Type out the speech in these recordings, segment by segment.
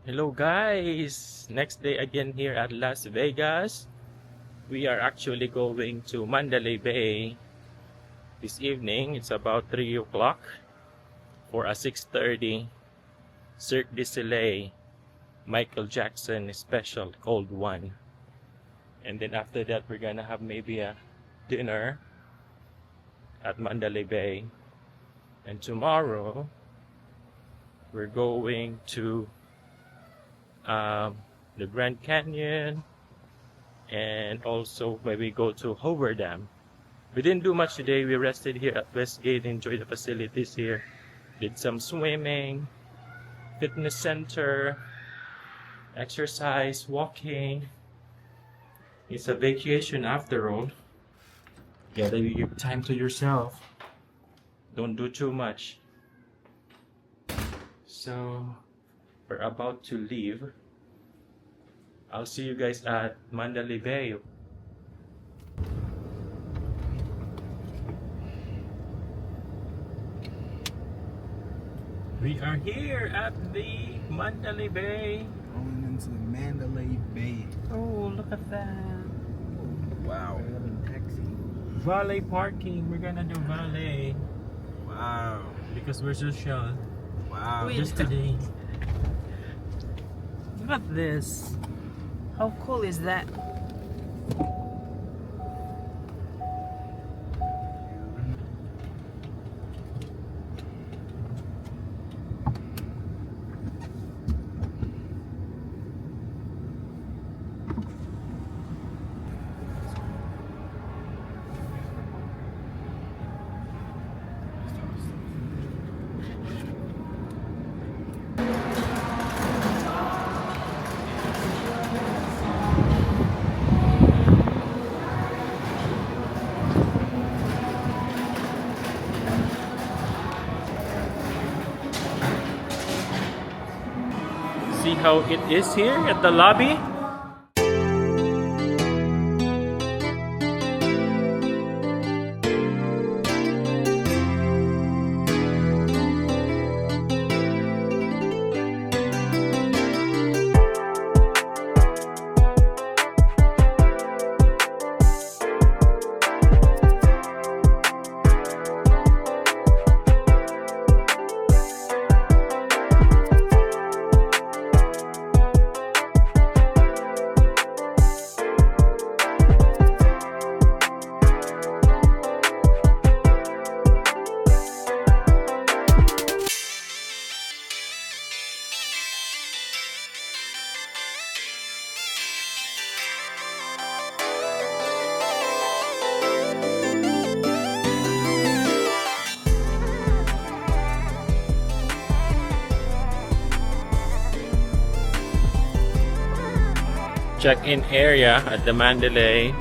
Hello guys! Next day again here at Las Vegas. We are actually going to Mandalay Bay this evening. It's about 3 o'clock for a 6:30 Cirque du Soleil Michael Jackson special cold one. And then after that we're gonna have maybe a dinner at Mandalay Bay. And tomorrow we're going to the Grand Canyon, and also maybe go to Hoover Dam. We didn't do much today. We rested here at Westgate, enjoyed the facilities here, did some swimming, fitness center, exercise, walking. It's a vacation after all. You gotta give time to yourself. Don't do too much. So we're about to leave. I'll see you guys at Mandalay Bay. We are here at the Mandalay Bay. Going into the Mandalay Bay. Oh, look at that. Wow. Taxi. Valet parking. We're gonna do valet Wow. because we're social. Wow. Just today. Look at this. How cool is that? See how it is here at the lobby? Check-in area at the Mandalay.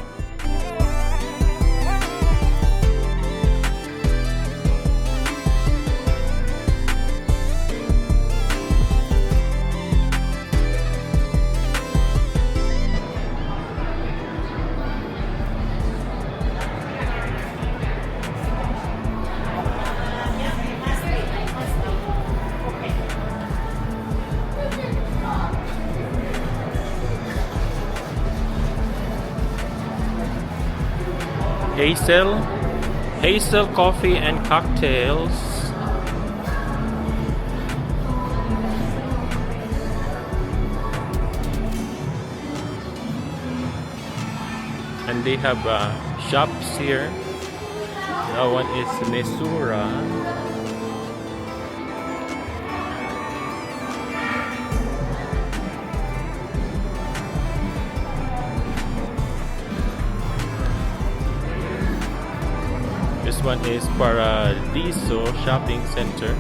Hazel coffee and cocktails. And they have shops here. That one is Mesura. This one is Paradiso Shopping Center.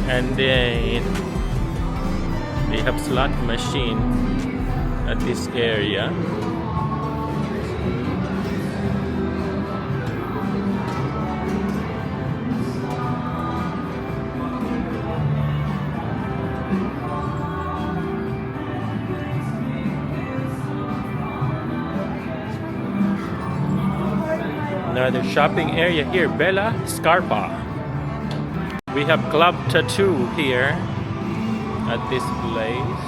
And then they have slot machine at this area. Another shopping area here, Bella Scarpa. We have Club Tattoo here at this place.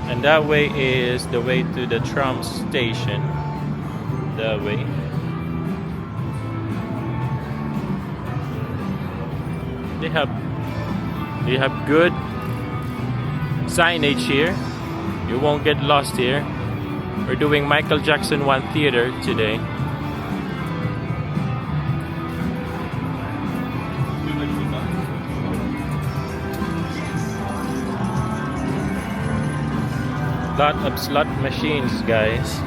And that way is the way to the tram station. That way. They have good signage here. You won't get lost here. We're doing Michael Jackson 1 Theater today. Lot of slot machines, guys.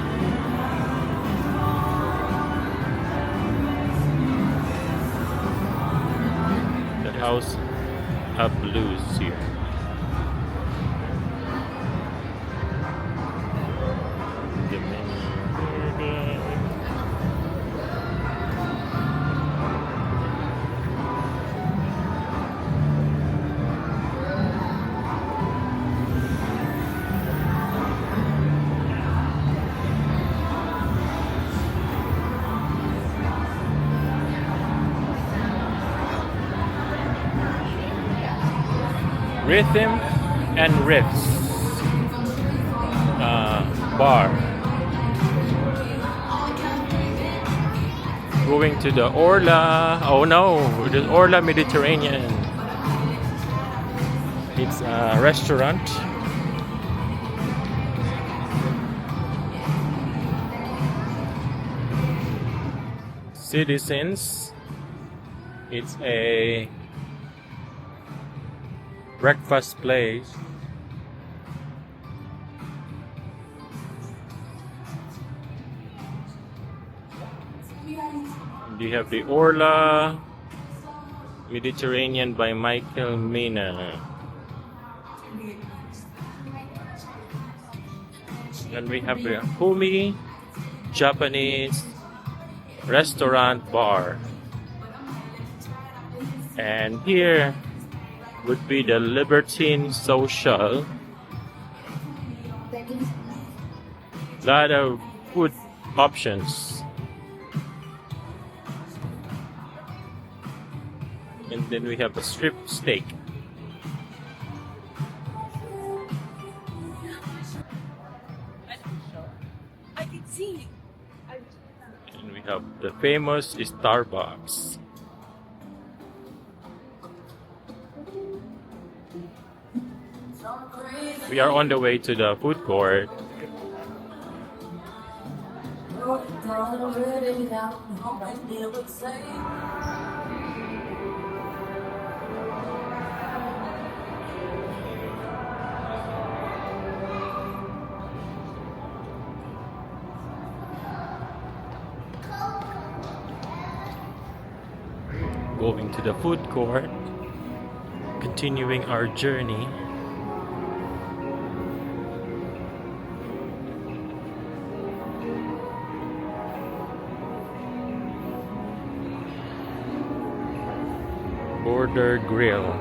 The House of Blues here. The menu. Rhythm and Riffs bar. Going to the Orla. Oh no, the Orla Mediterranean. It's a restaurant. Citizens. It's a breakfast place. You have the Orla Mediterranean by Michael Mina. And we have the Humi Japanese restaurant bar. And here would be the Libertine Social. Lot of food options. And then we have a strip steak. I can see. And we have the famous Starbucks. We are on the way to the food court. Going to the food court, continuing our journey. Border Grill.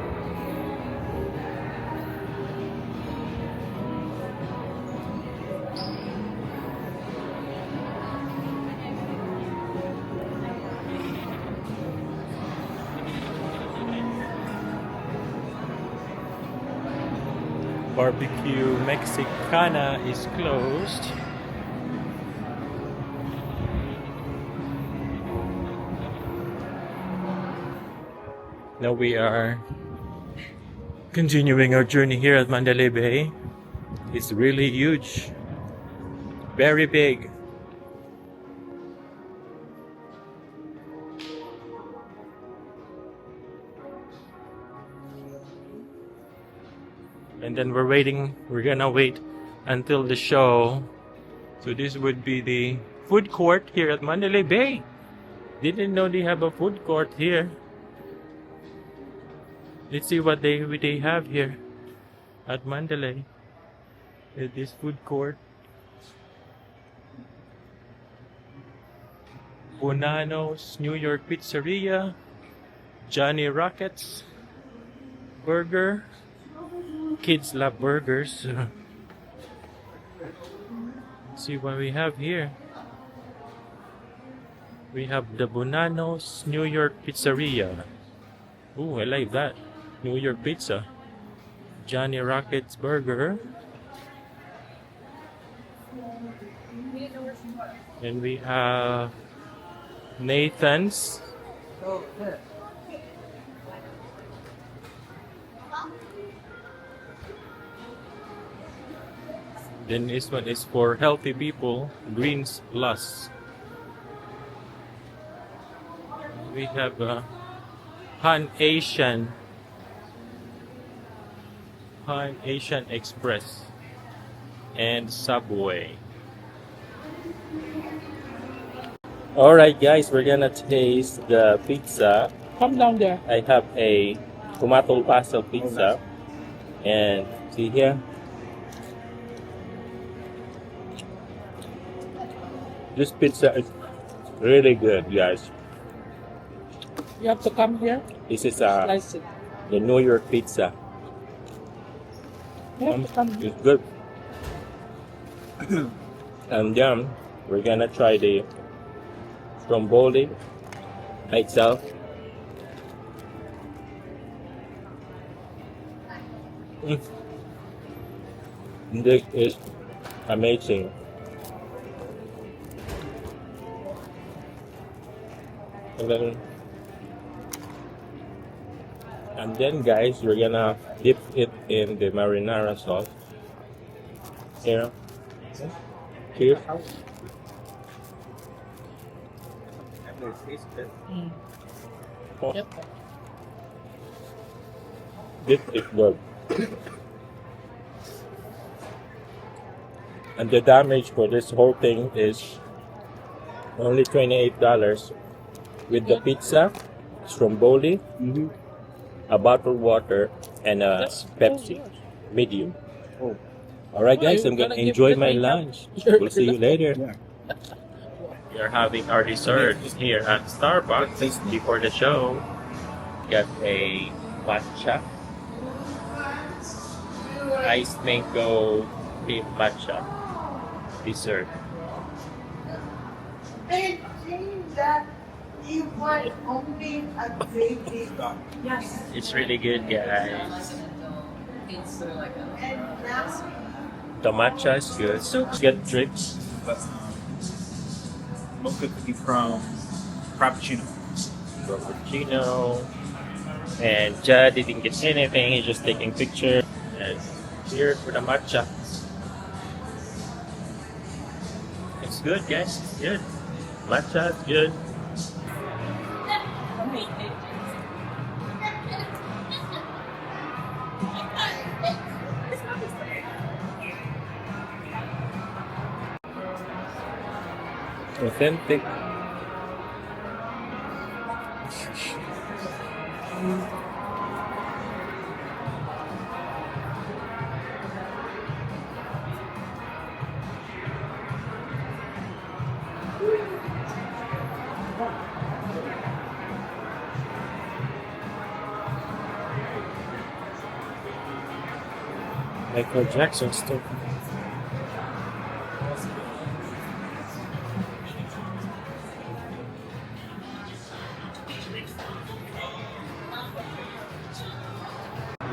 Barbecue Mexicana is closed. Now we are continuing our journey here at Mandalay Bay. It's really huge, very big. And then we're gonna wait until the show. So this would be the food court here at Mandalay Bay. Didn't know they have a food court here. Let's see what they have here at Mandalay. At this food court. Bonano's New York Pizzeria, Johnny Rockets Burger. Kids love burgers. See what we have here. We have the Bonano's New York Pizzeria. Ooh, I like that. New York pizza. Johnny Rockets Burger. And we have Nathan's. Then this one is for healthy people, Greens Plus. We have Han Asian Express and Subway. Alright guys, we're gonna taste the pizza. Come down there. I have a tomato pasta pizza. And see here. This pizza is really good, guys. You have to come here. This is Slice it. the New York pizza. You have to come here. It's good. And then we're gonna try the stromboli by itself. This is amazing. And then guys, we're gonna dip it in the marinara sauce. Here. Here. Yep. This is good. And the damage for this whole thing is only $28 with the pizza, stromboli, a bottled water, and a Pepsi, medium. Oh. Alright guys, you're I'm gonna gonna give enjoy it my away now? lunch. We'll see you later. We are having our dessert here at Starbucks before the show. Got a matcha, iced mango cream matcha dessert. It seems that you want only a baby. Yes. It's really good, guys. And now The matcha is good. Get drips. Mocha cookie from Frappuccino. Cappuccino. And Judd didn't get anything, he's just taking pictures. And here for the matcha. It's good, guys. It's good. Matcha is good. Authentic. Michael Jackson stuff.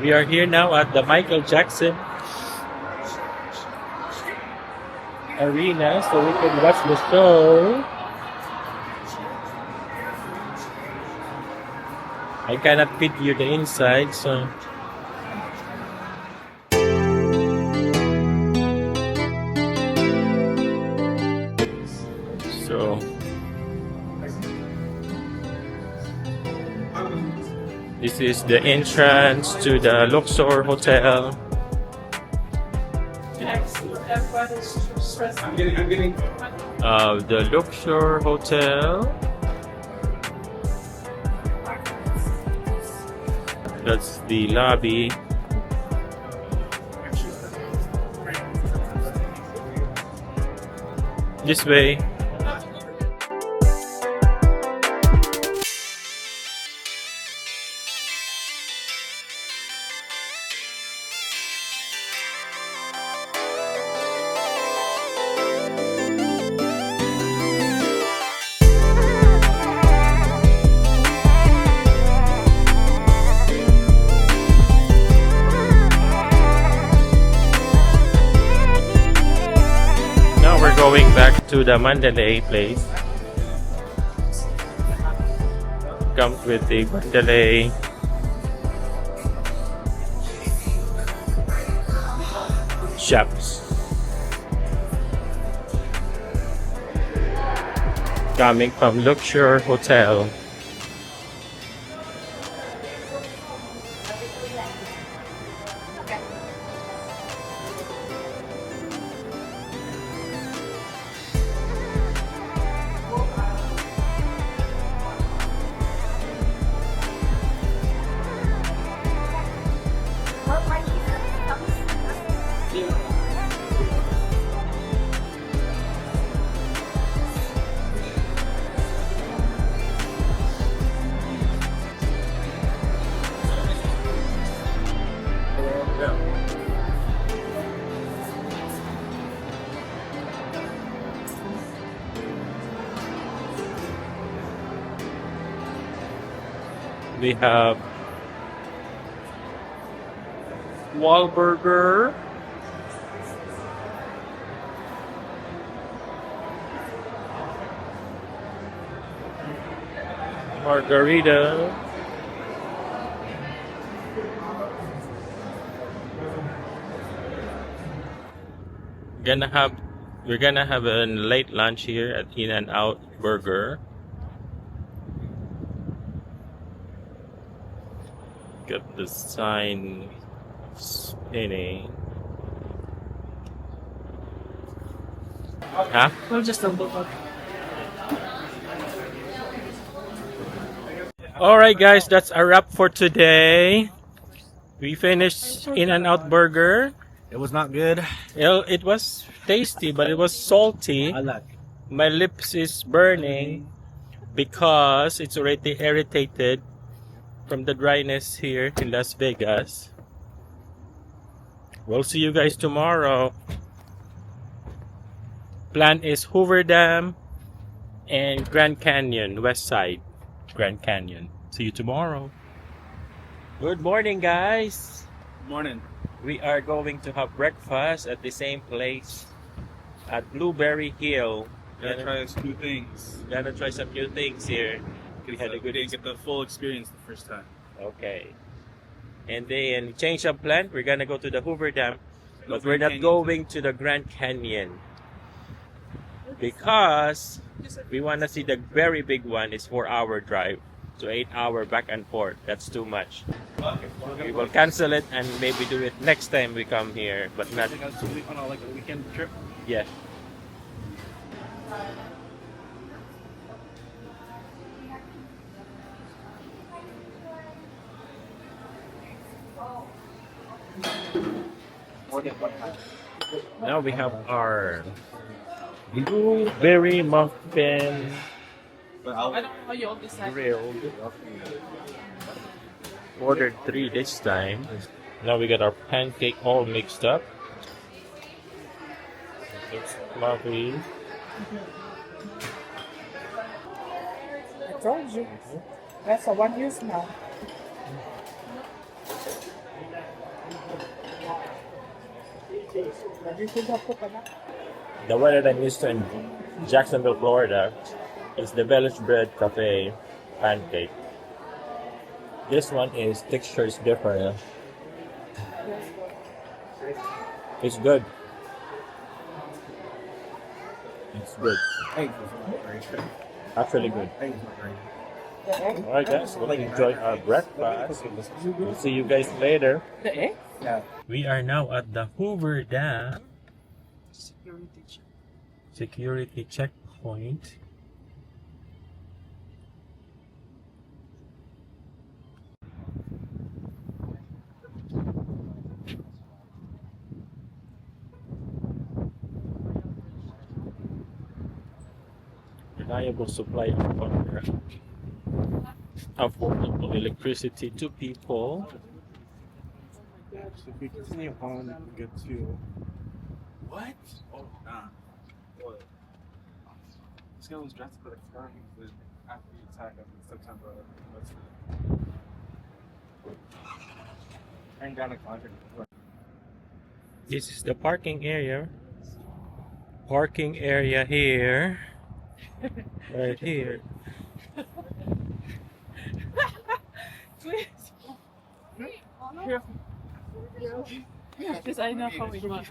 We are here now at the Michael Jackson arena so we can watch the show. I cannot fit you the inside, so this is the entrance to the Luxor Hotel. The Luxor Hotel. That's the lobby. This way. back to the Mandalay place. Comes with the Mandalay shops. Coming from Luxor Hotel. We have Wahlburger, margarita, we're gonna have a late lunch here at In-N-Out Burger. Got the sign spinning. Huh? We'll just double up. Alright guys, that's a wrap for today. We finished In-N-Out Burger. It was not good. It was tasty, but it was salty. I like. My lips is burning because it's already irritated from the dryness here in Las Vegas. We'll see you guys tomorrow. Plan is Hoover Dam and Grand Canyon, West Side. Grand Canyon. See you tomorrow. Good morning, guys. Morning. We are going to have breakfast at the same place at Blueberry Hill. Gotta try a few things. Gonna try some new things here. We had a good didn't get the full experience the first time. Okay. And then change of plan. We're gonna go to the Hoover Dam, No but we're Grand not Canyon. going to the Grand Canyon because we wanna see the very big one. It's 4-hour drive, so 8-hour back and forth. That's too much. We will cancel it and maybe do it next time we come here, but I not think that's really on like a weekend trip. yet. Now we have our blueberry muffin But I'll, I don't know how you all decide. grilled. Ordered 3 this time. Now we got our pancake all mixed up. It's fluffy. I told you. That's a one use now. The one that I'm used to in Jacksonville, Florida is the Village Bread Cafe pancake. This one is texture is different. It's good. It's good. Actually good. Alright guys, we'll enjoy our breakfast. We'll see you guys later. The egg? We are now at the Hoover Dam security checkpoint. Reliable supply of water, affordable electricity to people. if we continue on, we get to what? Oh, nah. What? This guy was dressed for the crime after the attack in September. And down a contract. This is the parking area. parking area here. Right here. Because I know how it was.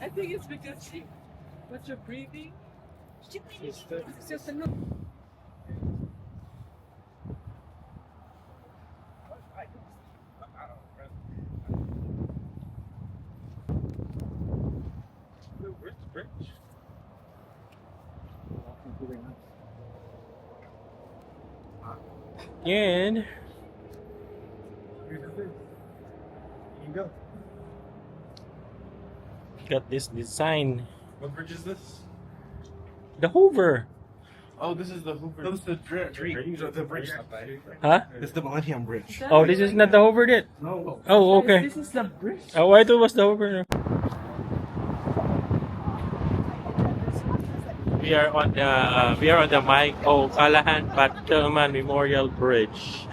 I think it's because she, what you're breathing. It's just a no. Where's the bridge? And You go. got this design. What bridge is this? The Hoover. Oh, this is the Hoover. No, this is the the bridge. Huh? This is the Millennium Bridge. Oh, this is not the Hoover yet. No. Oh, okay. This is the bridge. Oh, I thought it was the Hoover. We are on the Mike O'Callahan Patman Memorial Bridge.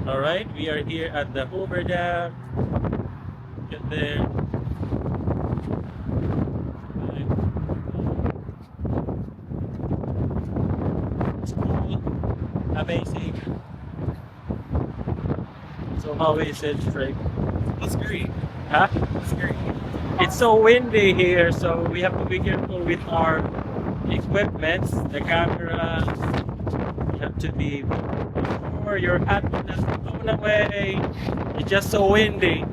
Alright, we are here at the Hoover Dam. Get there. It's cool. Amazing. So how is it, Frank? That's great. Huh? That's great. It's so windy here, so we have to be careful with our equipment, the camera. You have to be before your hat is blown away. It's just so windy.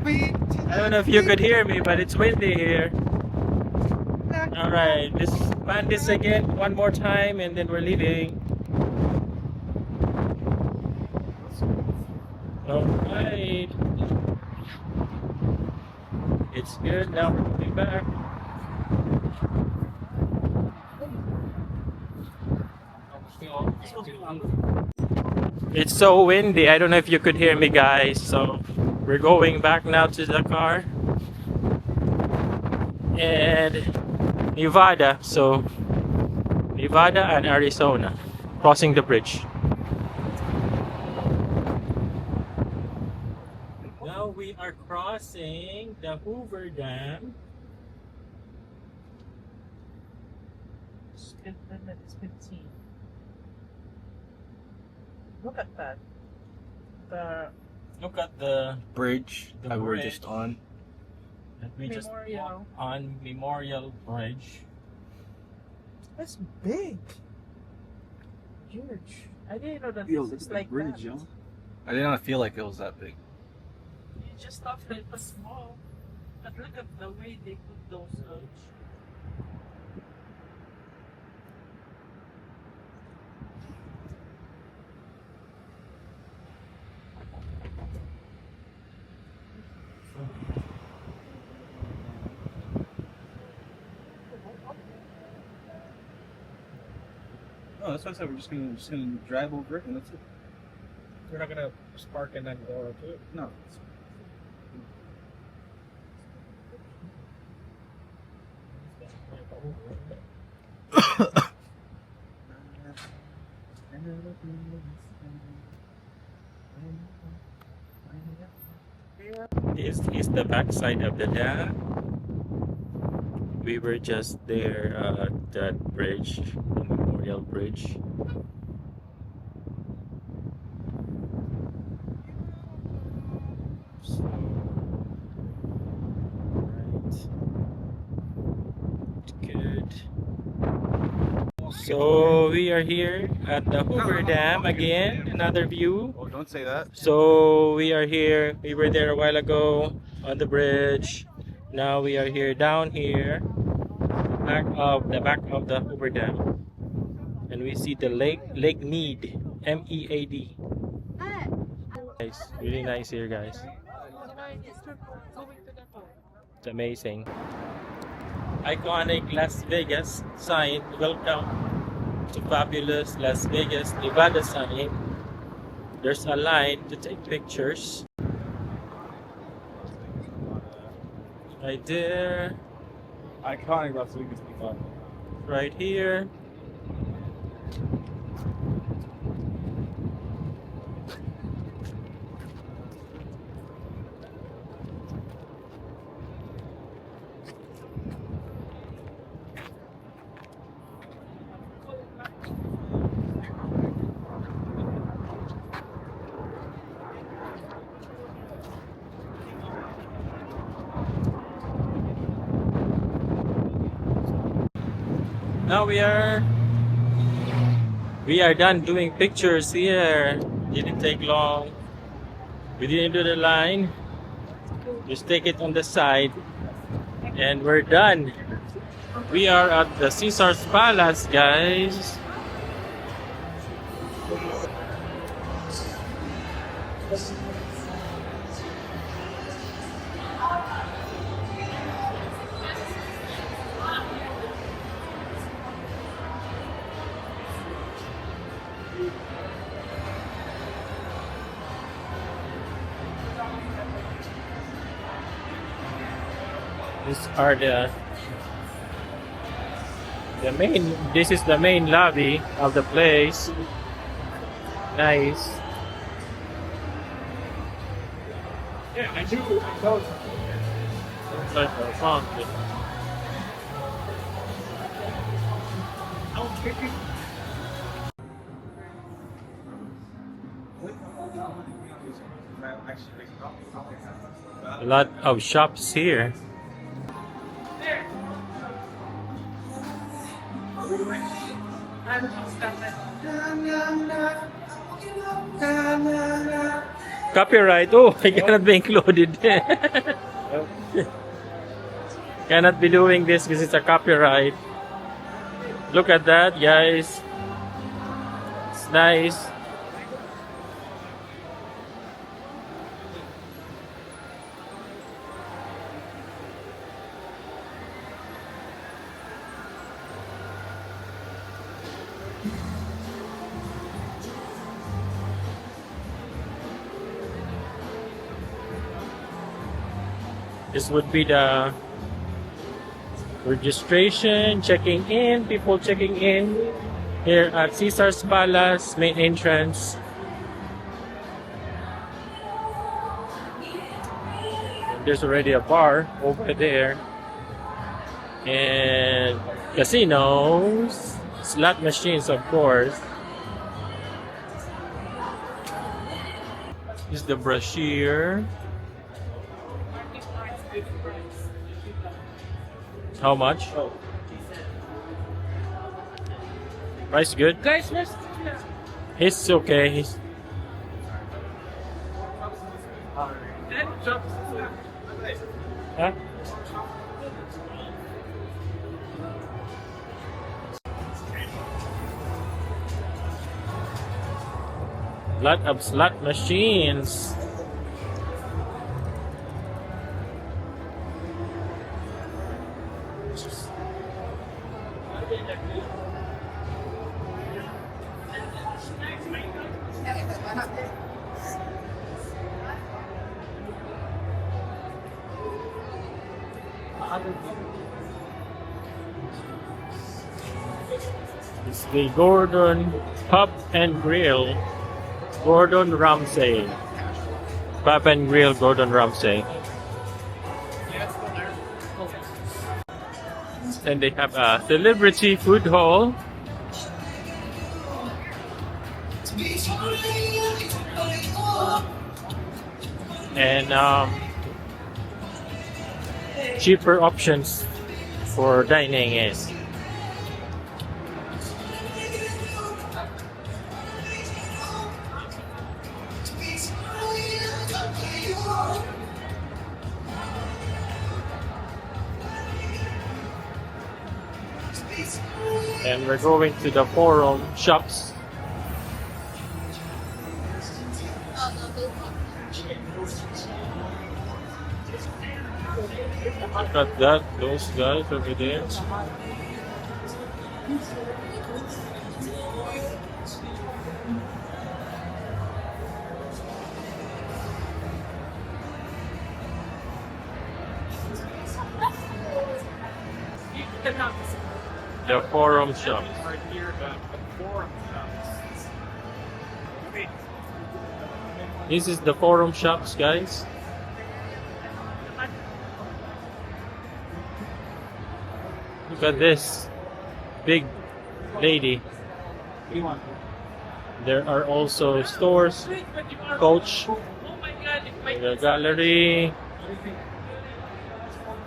I don't know if you could hear me, but it's windy here. Alright, let's plan this again one more time and then we're leaving. Alright. It's good, now we're coming back. It's so windy, I don't know if you could hear me, guys, so we're going back now to the car. And Nevada, so Nevada and Arizona, crossing the bridge. Now we are crossing the Hoover Dam. It's 15. Look at that. Look at the Bridge The that we were bridge. just on. that we just Memorial. walked on Memorial Bridge. That's big. Huge. I didn't know that Yo, this look is at the like bridge, that. yo. I did not feel like it was that big. You just thought that it was small. But look at the way they put those Oh, that's why I said we're just gonna drive over it and that's it. We're not gonna spark and then go to it. No. This is the backside of the dam. We were just there at that bridge, the Memorial Bridge. So, right. Good. So we are here at the Hoover Dam again, another view. Oh, don't say that. So we are here. We were there a while ago on the bridge. Now we are here down here, back of the Hoover Dam, and we see the Lake Mead, MEAD. Nice, really nice here, guys. It's amazing. Iconic Las Vegas sign. Welcome to fabulous Las Vegas, Nevada sign. There's a line to take pictures. Right there. Iconic Las Vegas Nevada. Right here. Now we are done doing pictures here. Didn't take long. We didn't do the line. Just take it on the side and we're done. We are at the Caesar's Palace, guys. These are the main. This is the main lobby of the place. Nice. Yeah, I do. I know. Looks like a fountain. A lot of shops here. Copyright. Oh, I cannot be included. Cannot be doing this because it's a copyright. Look at that, guys. It's nice. This would be the registration, checking in, people checking in here at Caesar's Palace, main entrance. There's already a bar over there. And casinos, slot machines, of course. This is the brochure. How much? Price good? Guys, It's okay. He's huh? Lot of slot machines. It's the Gordon Pub and Grill. Gordon Ramsay. Pub and Grill Gordon Ramsay. And they have a celebrity food hall. And cheaper options for dining is. And we're going to the forum shops. Look at that, those guys over there. The forum shop. Right here, the forum shops. This is the forum shops, guys. Look at this big lady. What do you want? There are also stores, coach, the gallery.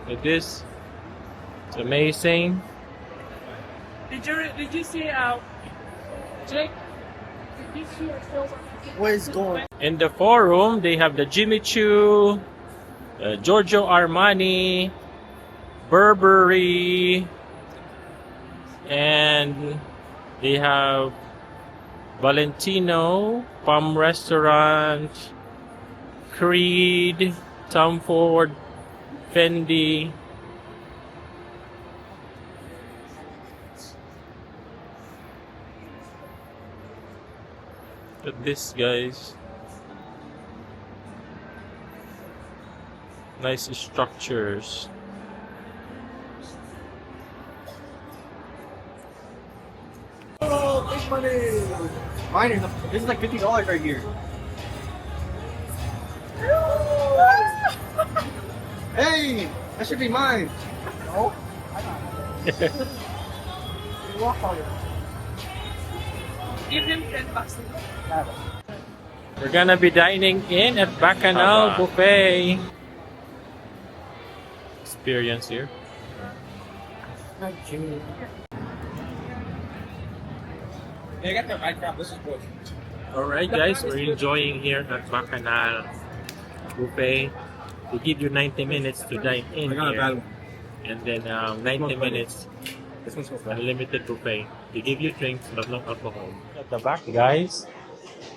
Look at this. It's amazing. Did you see Jake? Did you see What is going? In the forum, they have the Jimmy Choo, Giorgio Armani, Burberry, and they have Valentino, Palm Restaurant, Creed, Tom Ford, Fendi. Look at this, guys. Nice structures. Oh, big money! Mine is this is like $50 right here. Hey, that should be mine. No, give him $10? We're gonna be dining in at Bacchanal Buffet. Experience here. They got the right crap. This is good. Alright guys, we're enjoying here at Bacchanal Buffet. They give you 90 minutes to dine in I got a here. bad one. And then 90 minutes This one's so bad. unlimited buffet. They give you drinks but no alcohol. At the back guys,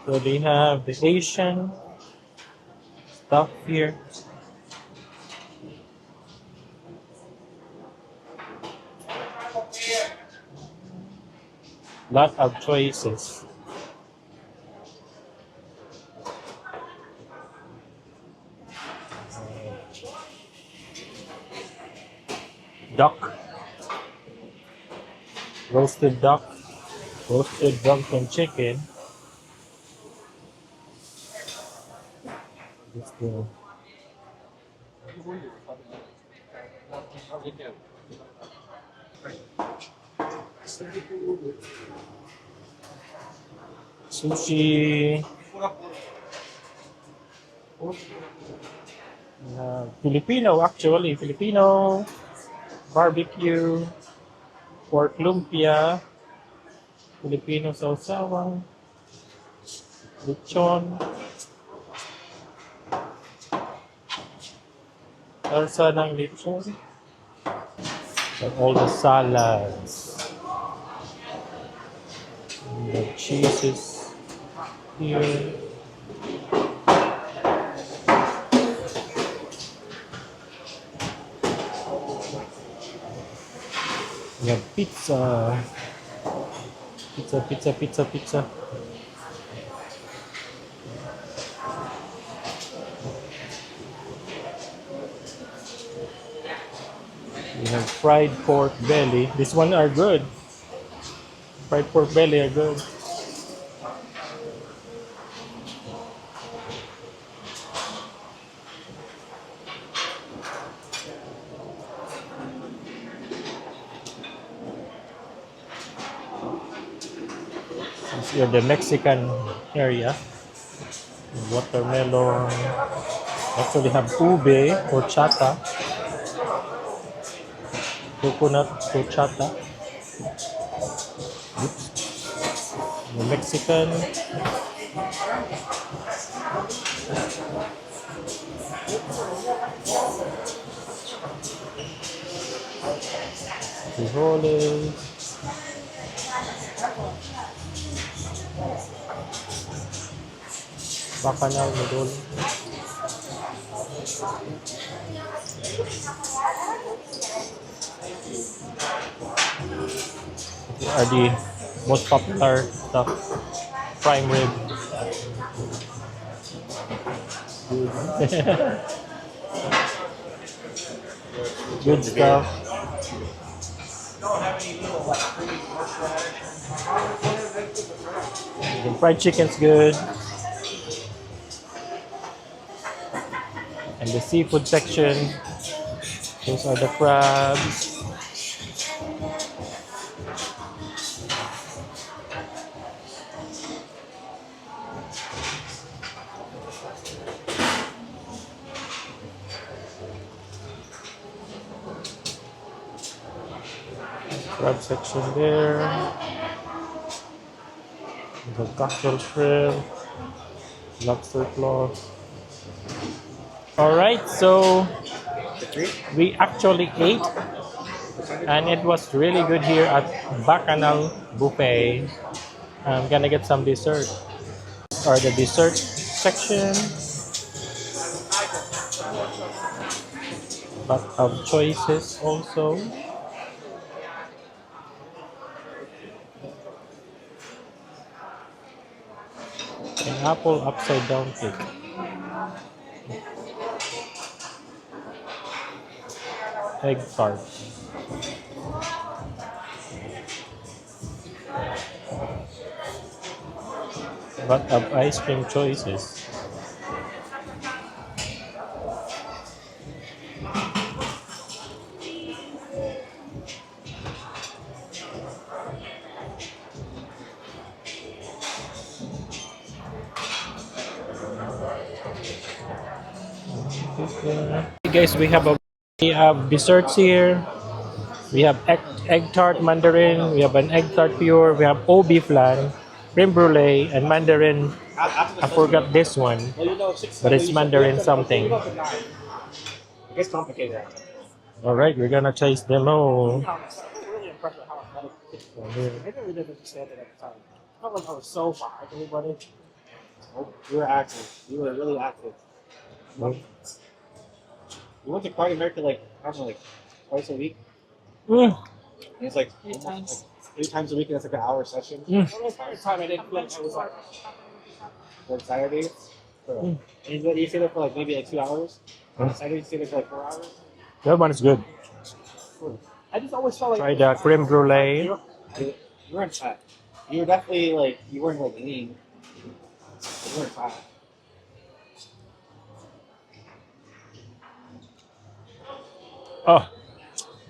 so they have the Asian stuff here. Lot of choices. Duck, roasted duck, roasted drunken chicken. Let's go. Sushi. Filipino actually, Filipino barbecue, pork lumpia, Filipino sausawan, lechon, salsa ng lechon, and all the salads, and the cheeses here. We have pizza. Pizza. We have fried pork belly. This one are good. Fried pork belly are good. Here the Mexican area. Watermelon. Actually have ube or chata. Coconut horchata. Oops. The Mexican. Frijoles. Bacchanal noodle. are the most popular stuff. Prime rib. Good stuff. The fried chicken's good. And the seafood section. Those are the crabs. Crab section there. The cocktail shrimp. Lobster claw. Alright, so we actually ate and it was really good here at Bacchanal Buffet. I'm gonna get some dessert. Or the dessert section. Lot of choices also. An apple upside down cake. Egg tart. Lot of ice cream choices. Hey guys, we have desserts here. We have egg tart mandarin. We have an egg tart pure. We have OB flan, creme brulee, and mandarin. I forgot this one, but it's mandarin something. It gets complicated. All right, we're gonna taste them all. I'm really impressed with how athletic it was. I really didn't understand it at the time. I felt like I was so far. Everybody. Oh, you were active. You were really active. We went to Party America like I don't know, like twice a week. Mm. And it's like almost, like 3 times a week, and it's like an hour session. The entire time I didn't feel like I was like on Saturdays. And you stay there for like maybe like 2 hours. On Saturday you stay there for like 4 hours. That one is good. I just always felt like Try the creme brulee. you weren't fat. You were definitely like you weren't like lean. You weren't fat. Oh,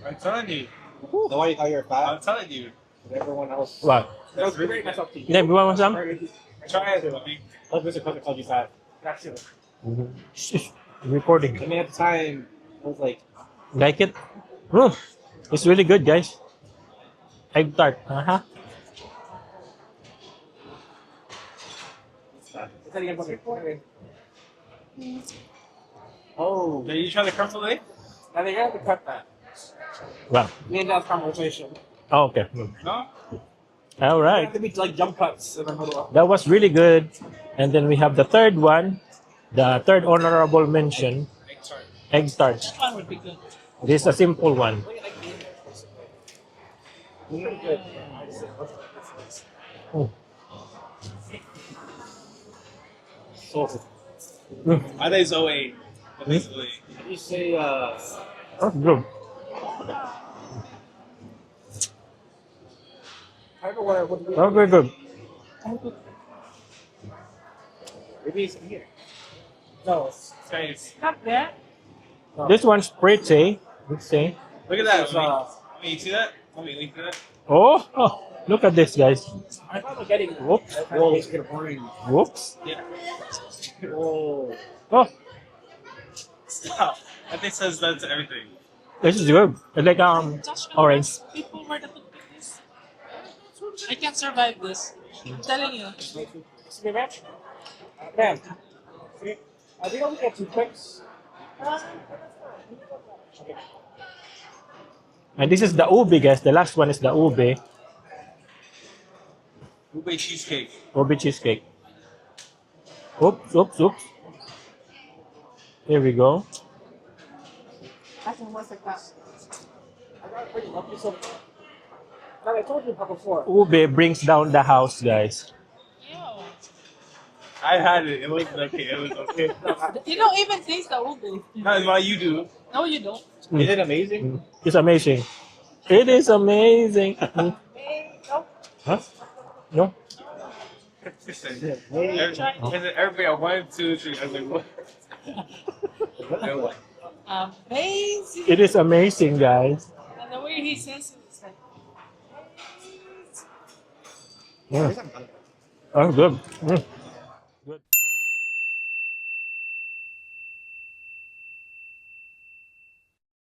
I'm telling you. Know why you thought you were fat? I'm telling you. Everyone else. what? That was really nice up to you. Yeah, you want some? Try it. I mean, Like Mr. Cook called you fat. That's it. Recording. I mean, at the time, I was like, Like it? Mm. It's really good, guys. Egg tart. Uh-huh. oh, are you trying to crumble it? I think I have to cut that. Wow. Me and Dad's conversation. Oh, okay. Mm. No? All There right. have to be like jump cuts in the middle of That was really good. And then we have the third one, the third honorable mention, egg tart. One would be good. This is a simple one. Pretty good. Mm. So, I think it's 08. I think it's 08. you say, Oh, good. I don't know what I would do. Oh, very good. Maybe it's here. No, it's Guys, Not bad. This one's pretty. Let's see. look at that. It's, Let me see that. Let me link that. Oh, look at this, guys. I thought we're getting. Whoops. Whoa, it's getting boring. Whoops. Yeah. Whoa. Oh, Stop. I think says that to everything. this is good. It's like Josh, orange. people were the this. I can't survive this. I'm telling you. It's a match. Man, I think I'll get 2 clicks. Okay. And this is the ube, guys. The last one is the ube. Ube cheesecake. Ube cheesecake. Oops, oops, oops. Here we go. I can work like that. I got a pretty lucky so. Like I told you about before. Ube brings down the house, guys. I had it. It wasn't okay. It was okay. You don't even taste the ube. Not why you do. No, you don't. Mm. Is it amazing? It's amazing. It is amazing. Mm. Huh? No? Everybody at 1, 2, 3. I was like, what? Amazing. It is amazing, guys. And the way he says it is like, Mm. Oh, good. Mm.